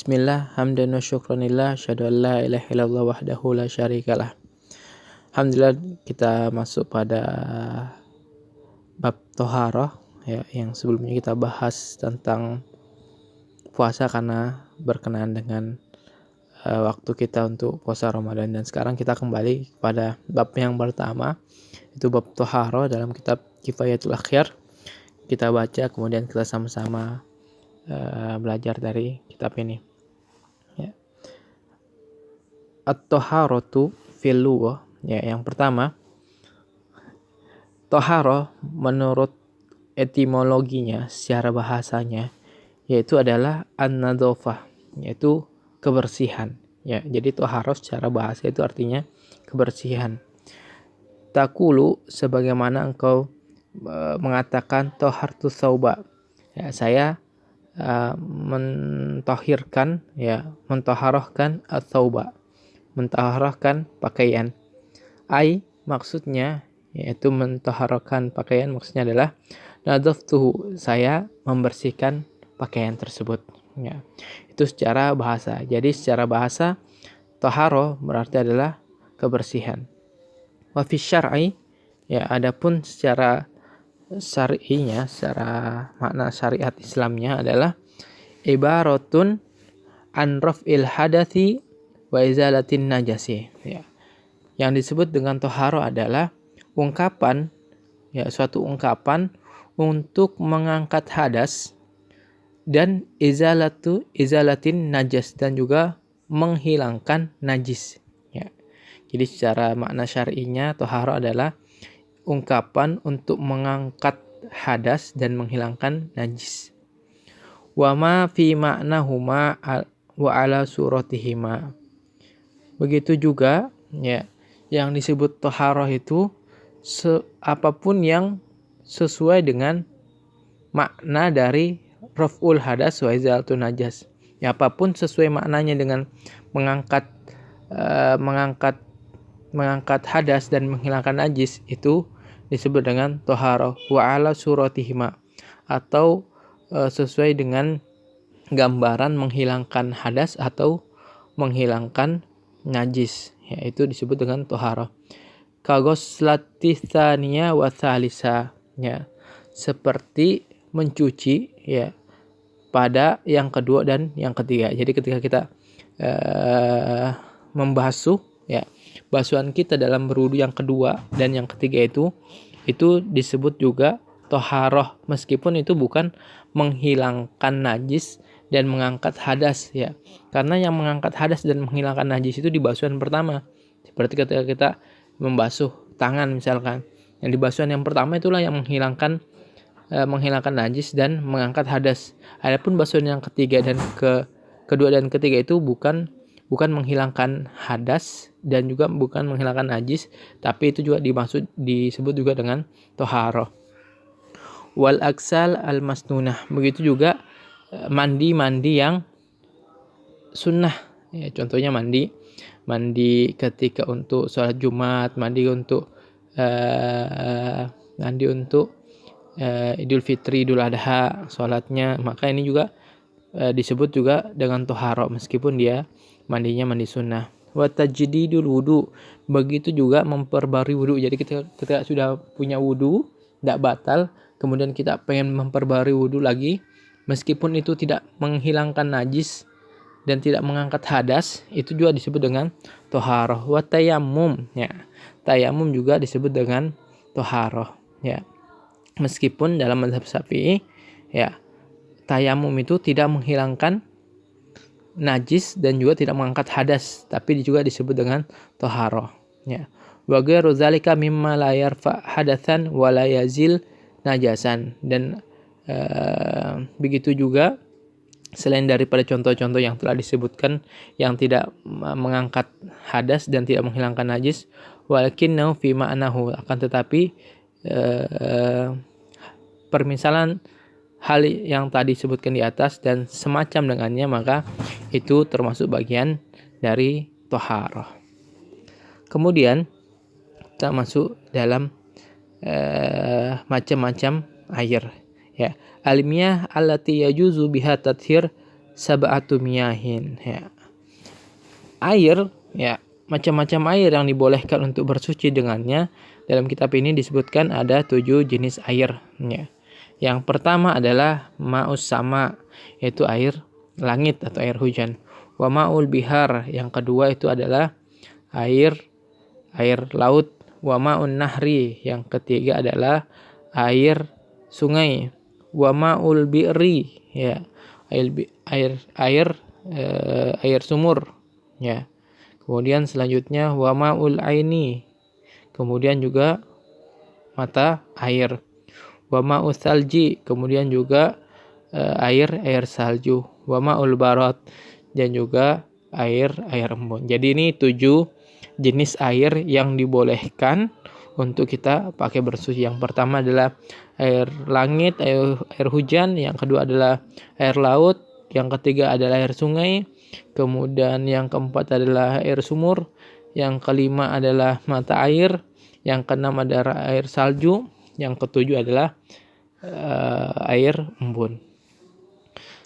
Bismillah, hamdan wa syukranillah, asyhadu an la ilaha illallah wahdahu la syarikalah. Alhamdulillah, kita masuk pada bab toharoh ya, yang sebelumnya kita bahas tentang puasa karena berkenaan dengan waktu kita untuk puasa Ramadan. Dan sekarang kita kembali pada bab yang pertama, itu bab toharoh dalam kitab Kifayatul Akhyar. Kita baca, kemudian kita sama-sama belajar dari kitab ini. Ya. At-toharotu fil lughah, ya, yang pertama, toharoh menurut etimologinya secara bahasanya yaitu adalah an-nadhafah, yaitu kebersihan. Ya, jadi toharoh secara bahasa itu artinya kebersihan. Takulu, sebagaimana engkau mengatakan tohartu sauba, ya, saya mentoharohkan at-thauba, mentoharohkan pakaian. Maksudnya yaitu mentoharohkan pakaian, maksudnya adalah nadhaftuhu, saya membersihkan pakaian tersebut. Ya, itu secara bahasa. Jadi secara bahasa toharoh berarti adalah kebersihan. Wa fi syar'i, ya, adapun secara syar'inya, secara makna syariat Islamnya adalah ibaratun an raf'il hadathi wa izalatin najasi. Ya. Yang disebut dengan toharoh adalah ungkapan, ya, suatu ungkapan untuk mengangkat hadas dan izalatin najas, dan juga menghilangkan najis. Ya. Jadi secara makna syar'inya toharoh adalah ungkapan untuk mengangkat hadas dan menghilangkan najis. Wa ma fi ma'nahuma wa ala suratihima. Begitu juga, ya, yang disebut toharoh itu apapun yang sesuai dengan makna dari raf'ul hadas wa izalatun najas. Ya, apapun sesuai maknanya dengan mengangkat hadas dan menghilangkan najis, itu disebut dengan toharoh. Wa ala suratihima, atau sesuai dengan gambaran menghilangkan hadas atau menghilangkan najis, yaitu disebut dengan toharoh. Kagoslati tsaniyah wa tsalisa, ya, seperti mencuci, ya, pada yang kedua dan yang ketiga. Jadi ketika kita membasuh, ya, basuhan kita dalam berwudu yang kedua dan yang ketiga itu disebut juga toharoh, meskipun itu bukan menghilangkan najis dan mengangkat hadas, ya, karena yang mengangkat hadas dan menghilangkan najis itu di basuhan pertama. Seperti ketika kita membasuh tangan misalkan, yang di basuhan yang pertama itulah yang menghilangkan najis dan mengangkat hadas. Adapun basuhan yang ketiga dan kedua dan ketiga itu bukan menghilangkan hadas dan juga bukan menghilangkan najis, tapi itu juga disebut juga dengan toharoh. Wal aksal al masnunah, begitu juga mandi yang sunnah, ya, contohnya mandi ketika untuk sholat Jumat, mandi untuk Idul Fitri, Idul Adha sholatnya, maka ini juga disebut juga dengan toharoh meskipun dia mandinya mandi sunnah. Wa tajdidul wudu, begitu juga memperbarui wudu. Jadi ketika sudah punya wudu tidak batal, kemudian kita pengen memperbarui wudu lagi, meskipun itu tidak menghilangkan najis dan tidak mengangkat hadas, itu juga disebut dengan toharoh. Wa tayammum, ya, tayammum juga disebut dengan toharoh, ya, meskipun dalam mazhab Syafi'i, ya, tayammum itu tidak menghilangkan najis dan juga tidak mengangkat hadas, tapi juga disebut dengan toharoh, ya. Wa ghairu zalika mimma la yarfa hadatsan wa la yazil najasan, dan begitu juga selain daripada contoh-contoh yang telah disebutkan yang tidak mengangkat hadas dan tidak menghilangkan najis, walakinnahu fi ma'nahu, akan tetapi permisalan hal yang tadi disebutkan di atas dan semacam dengannya, maka itu termasuk bagian dari toharoh. Kemudian kita masuk dalam macam-macam air, ya. Almiyah allati yajuzu biha tathhir sab'atu miyahin, ya. Air, ya, macam-macam air yang dibolehkan untuk bersuci dengannya. Dalam kitab ini disebutkan ada 7 jenis air, ya. Yang pertama adalah ma'us sama, yaitu air langit atau air hujan. Wa ma'ul bihar, yang kedua itu adalah air laut. Wa ma'un nahri, yang ketiga adalah air sungai. Wa ma'ul bi'ri, ya, air sumur, ya. Kemudian selanjutnya wa ma'ul aini, kemudian juga mata air. Wa ma'us salji, kemudian juga air salju. Wa ma'ul barat, dan juga air embun. Jadi ini 7 jenis air yang dibolehkan untuk kita pakai bersuci. Yang pertama adalah air langit, air hujan. Yang kedua adalah air laut. Yang ketiga adalah air sungai. Kemudian yang keempat adalah air sumur. Yang kelima adalah mata air. Yang keenam adalah air salju. Yang ketujuh adalah air embun.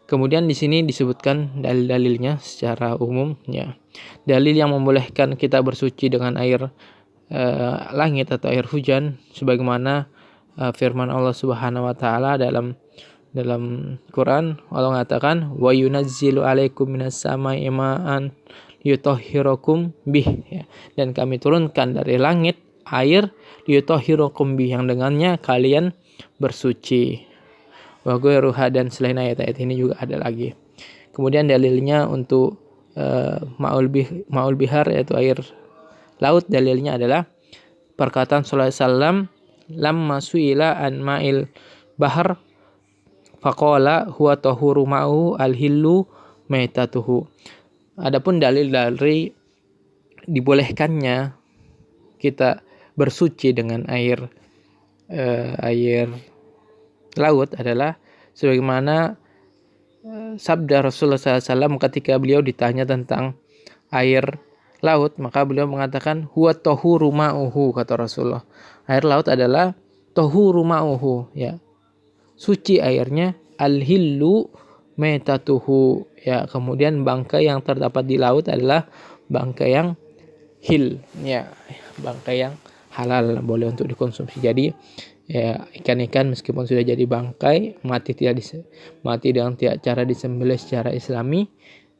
Kemudian di sini disebutkan dalil-dalilnya secara umum, ya. Dalil yang membolehkan kita bersuci dengan air langit atau air hujan sebagaimana firman Allah Subhanahu wa taala dalam Quran. Allah mengatakan wa yunazzilu 'alaikum minas samai ma'an yutahhirukum bih, ya. Dan kami turunkan dari langit air yutahhirukum bih, yang dengannya kalian bersuci. Wa ghairuha, dan selain ayat-ayat ini juga ada lagi. Kemudian dalilnya untuk ma'ul bihar, yaitu air laut, dalilnya adalah perkataan sallallahu alaihi wasallam, lamma suila an ma'il bahar faqala huwa tahuru ma'u al-hillu maitatuhu. Adapun dalil dari dibolehkannya kita bersuci dengan air laut adalah sebagaimana sabda Rasulullah SAW ketika beliau ditanya tentang air laut, maka beliau mengatakan huwa tahuru ma'uhu, kata Rasulullah. Air laut adalah tahuru ma'uhu, ya, suci airnya, al-hillu maitatuhu, ya. Kemudian bangkai yang terdapat di laut adalah bangkai yang hil, ya, bangkai yang halal, boleh untuk dikonsumsi. Jadi ya, ikan-ikan meskipun sudah jadi bangkai, mati dengan cara disembelih secara Islami,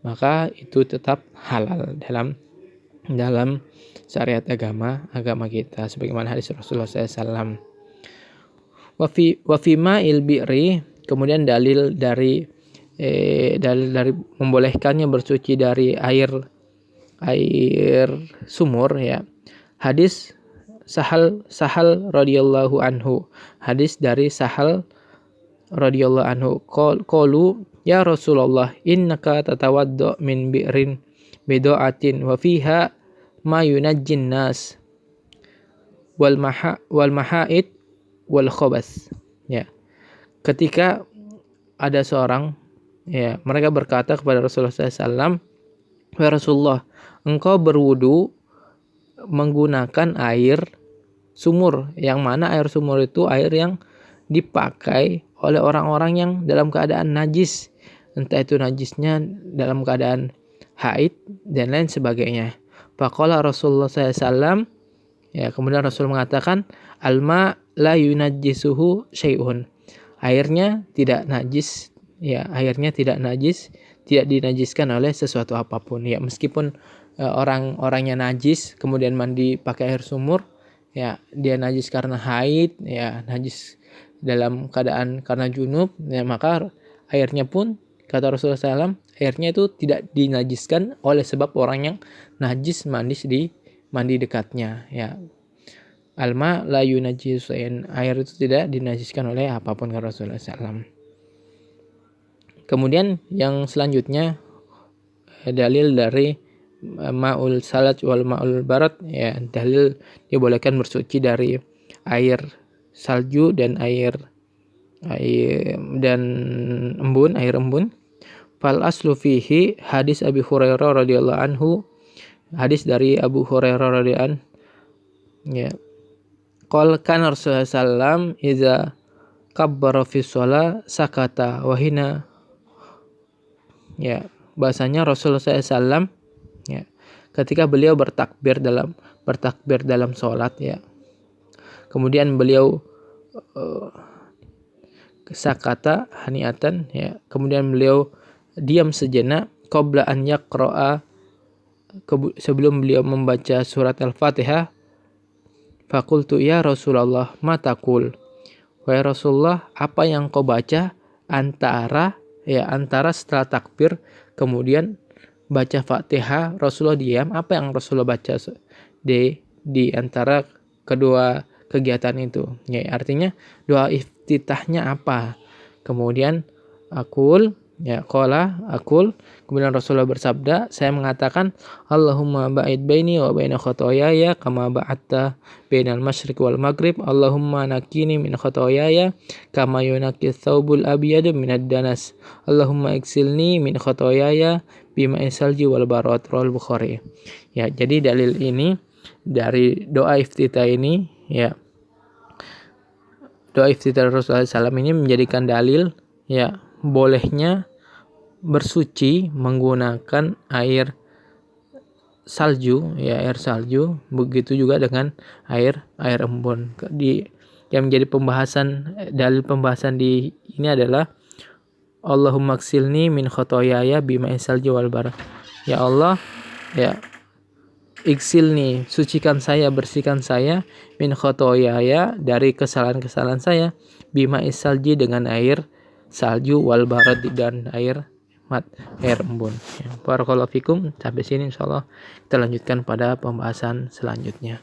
maka itu tetap halal dalam syariat agama kita, sebagaimana hadis Rasulullah SAW. Wa fi ma'il bi'ri, kemudian dalil dari membolehkannya bersuci dari air sumur, ya. Hadis Sahal radhiyallahu anhu. Hadis dari Sahal radhiyallahu anhu. Qalu ya Rasulullah innaka tatawaddo min bi'rin bid'atin wa fiha ma yunajjin nas wal maha'id wal khabas. Ya. Ketika ada seorang, ya, mereka berkata kepada Rasulullah SAW, ya Rasulullah, engkau berwudu menggunakan air sumur, yang mana air sumur itu air yang dipakai oleh orang-orang yang dalam keadaan najis, entah itu najisnya dalam keadaan haid dan lain sebagainya. Faqala Rasulullah SAW, ya, kemudian Rasul mengatakan alma la yunajjisuhu syai'un, airnya tidak najis, ya, airnya tidak najis, tidak dinajiskan oleh sesuatu apapun, ya. Meskipun orangnya najis kemudian mandi pakai air sumur, ya, dia najis karena haid, ya, najis dalam keadaan karena junub, ya, maka airnya pun, kata Rasulullah SAW, airnya itu tidak dinajiskan oleh sebab orang yang najis mandi dekatnya, ya. Alma la yunajjisu, air itu tidak dinajiskan oleh apapun, kata Rasulullah SAW. Kemudian yang selanjutnya dalil dari ma'ul salat wal ma'ul barat, ya, dalil dibolehkan bersuci dari air salju dan air embun. Fal aslu fihi hadis Abi Hurairah radhiyallahu anhu, hadis dari Abu Hurairah radhiyallahu anhu, ya, qala kana Rasulullah sallam iza kabbara fi shalah sakata wa hina, ya bahasanya Rasulullah SAW ya ketika beliau bertakbir dalam sholat ya, kemudian beliau sakata haniatan ya, kemudian beliau diam sejenak qabla an yaqra'a, sebelum beliau membaca surat Al-Fatihah. Faqultu ya Rasulullah ma taqul, wahai Rasulullah apa yang kau baca antara setelah takbir kemudian baca Fatihah Rasulullah diam, apa yang Rasulullah baca di antara kedua kegiatan itu ya, artinya doa iftitahnya apa. Kemudian akul ya qala akul, kemudian Rasulullah bersabda, saya mengatakan Allahumma ba'id baini wa baina khotoyaya kama ba'atta bainal masyriq wal maghrib, Allahumma nakini min khotoyaya kama yunaqi thawbul abyadu minad danas, Allahumma iksilni min khotoyaya bima'is salji wal barad, rawal Bukhari. Ya, jadi dalil ini dari doa iftitah ini ya, doa iftitah Rasulullah SAW ini menjadikan dalil ya bolehnya bersuci menggunakan air salju ya, air salju, begitu juga dengan air embun. Yang menjadi dalil pembahasan di ini adalah Allahumma ksilni min khotoyaya bima'is salji wal barad. Ya Allah ya, iksilni, sucikan saya, bersihkan saya, min khotoyaya, dari kesalahan-kesalahan saya, bima'is salji, dengan air salju, wal barad, dan air embun. Ya, barakallahu fikum. Sampai sini insyaallah kita lanjutkan pada pembahasan selanjutnya.